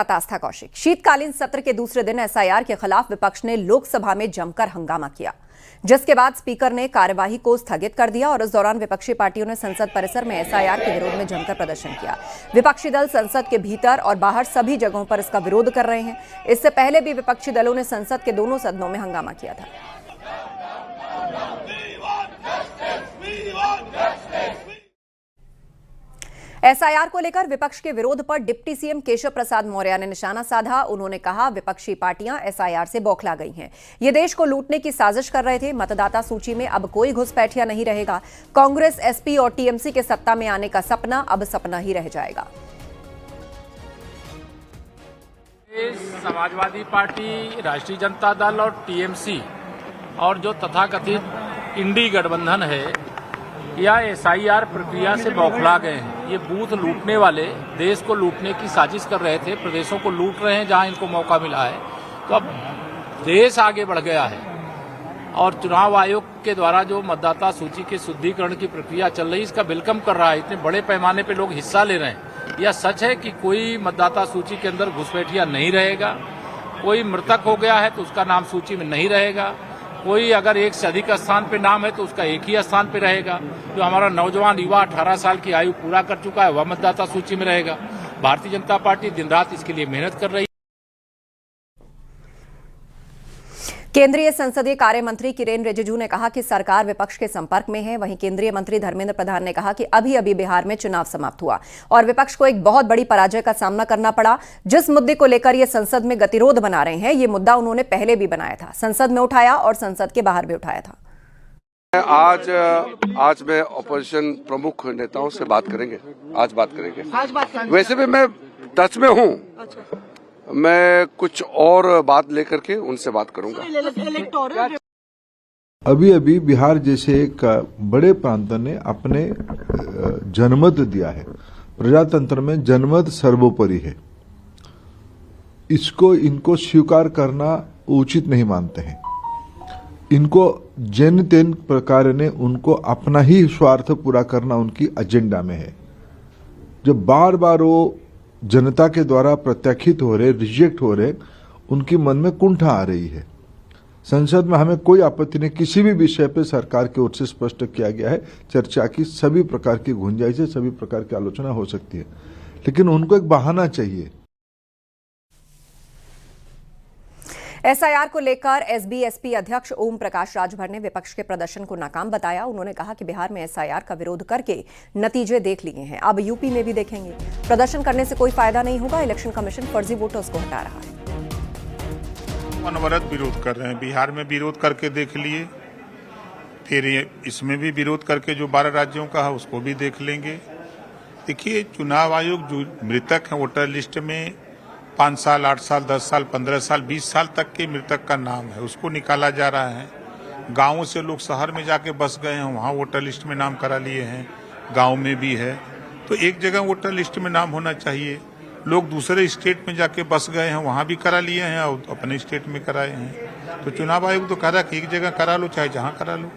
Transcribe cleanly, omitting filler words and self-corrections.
आस्था कौशिक। शीतकालीन सत्र के दूसरे दिन एसआईआर के खिलाफ विपक्ष ने लोकसभा में जमकर हंगामा किया, जिसके बाद स्पीकर ने कार्यवाही को स्थगित कर दिया और इस दौरान विपक्षी पार्टियों ने संसद परिसर में एसआईआर के विरोध में जमकर प्रदर्शन किया। विपक्षी दल संसद के भीतर और बाहर सभी जगहों पर इसका विरोध कर रहे हैं। इससे पहले भी विपक्षी दलों ने संसद के दोनों सदनों में हंगामा किया था। एसआईआर को लेकर विपक्ष के विरोध पर डिप्टी सीएम केशव प्रसाद मौर्य ने निशाना साधा। उन्होंने कहा, विपक्षी पार्टियां एसआईआर से बौखला गई हैं। ये देश को लूटने की साजिश कर रहे थे। मतदाता सूची में अब कोई घुसपैठिया नहीं रहेगा। कांग्रेस, एसपी और टीएमसी के सत्ता में आने का सपना अब सपना ही रह जाएगा। समाजवादी पार्टी, राष्ट्रीय जनता दल और टीएमसी और जो तथाकथित इंडी गठबंधन है या एसआईआर प्रक्रिया से बौखला गए हैं। ये बूथ लूटने वाले देश को लूटने की साजिश कर रहे थे, प्रदेशों को लूट रहे हैं जहां इनको मौका मिला है। तो अब देश आगे बढ़ गया है और चुनाव आयोग के द्वारा जो मतदाता सूची के शुद्धिकरण की प्रक्रिया चल रही है, इसका वेलकम कर रहा है। इतने बड़े पैमाने पे लोग हिस्सा ले रहे हैं। यह सच है कि कोई मतदाता सूची के अंदर घुसपैठिया नहीं रहेगा। कोई मृतक हो गया है तो उसका नाम सूची में नहीं रहेगा। कोई अगर एक से अधिक स्थान पे नाम है तो उसका एक ही स्थान पे रहेगा। जो हमारा नौजवान युवा 18 साल की आयु पूरा कर चुका है वह मतदाता सूची में रहेगा। भारतीय जनता पार्टी दिन रात इसके लिए मेहनत कर रही है। केंद्रीय संसदीय कार्य मंत्री किरेन रिजिजू ने कहा कि सरकार विपक्ष के संपर्क में है। वहीं केंद्रीय मंत्री धर्मेंद्र प्रधान ने कहा कि अभी अभी बिहार में चुनाव समाप्त हुआ और विपक्ष को एक बहुत बड़ी पराजय का सामना करना पड़ा। जिस मुद्दे को लेकर ये संसद में गतिरोध बना रहे हैं, ये मुद्दा उन्होंने पहले भी बनाया था, संसद में उठाया और संसद के बाहर भी उठाया था। आज मैं ऑपोजिशन प्रमुख नेताओं से बात करेंगे। आज बात करेंगे। वैसे भी मैं टच में हूँ। मैं कुछ और बात लेकर के उनसे बात करूंगा। अभी अभी बिहार जैसे एक बड़े प्रांत ने अपने जनमत दिया है। प्रजातंत्र में जनमत सर्वोपरि है। इनको स्वीकार करना उचित नहीं मानते हैं। इनको जैन तेन प्रकार ने उनको अपना ही स्वार्थ पूरा करना उनकी एजेंडा में है। जब बार बार वो जनता के द्वारा प्रत्याख्यित हो रहे, रिजेक्ट हो रहे, उनकी मन में कुंठा आ रही है। संसद में हमें कोई आपत्ति नहीं। किसी भी विषय पर सरकार की ओर से स्पष्ट किया गया है, चर्चा की सभी प्रकार की गुंजाइश है, सभी प्रकार की आलोचना हो सकती है, लेकिन उनको एक बहाना चाहिए। एसआईआर को लेकर एसबी-एसपी अध्यक्ष ओम प्रकाश राजभर ने विपक्ष के प्रदर्शन को नाकाम बताया। उन्होंने कहा कि बिहार में एसआईआर का विरोध करके नतीजे देख लिए हैं, अब यूपी में भी देखेंगे। प्रदर्शन करने से कोई फायदा नहीं होगा। इलेक्शन कमीशन फर्जी वोटर्स को हटा रहा है। अनवरत विरोध कर रहे हैं। बिहार में विरोध करके देख लिए, फिर इसमें भी विरोध करके जो 12 राज्यों का है उसको भी देख लेंगे। देखिए, चुनाव आयोग जो मृतक है वोटर लिस्ट में 5 साल, 8 साल, 10 साल, 15 साल, 20 साल तक के मृतक का नाम है, उसको निकाला जा रहा है। गांवों से लोग शहर में जाके बस गए हैं, वहां वोटर लिस्ट में नाम करा लिए हैं। गांव में भी है, तो एक जगह वोटर लिस्ट में नाम होना चाहिए। लोग दूसरे स्टेट में जाके बस गए हैं, वहां भी करा लिए हैं और अपने स्टेट में कराए हैं। तो चुनाव आयोग तो कह रहा है कि एक जगह करा लो, चाहे जहां करा लो।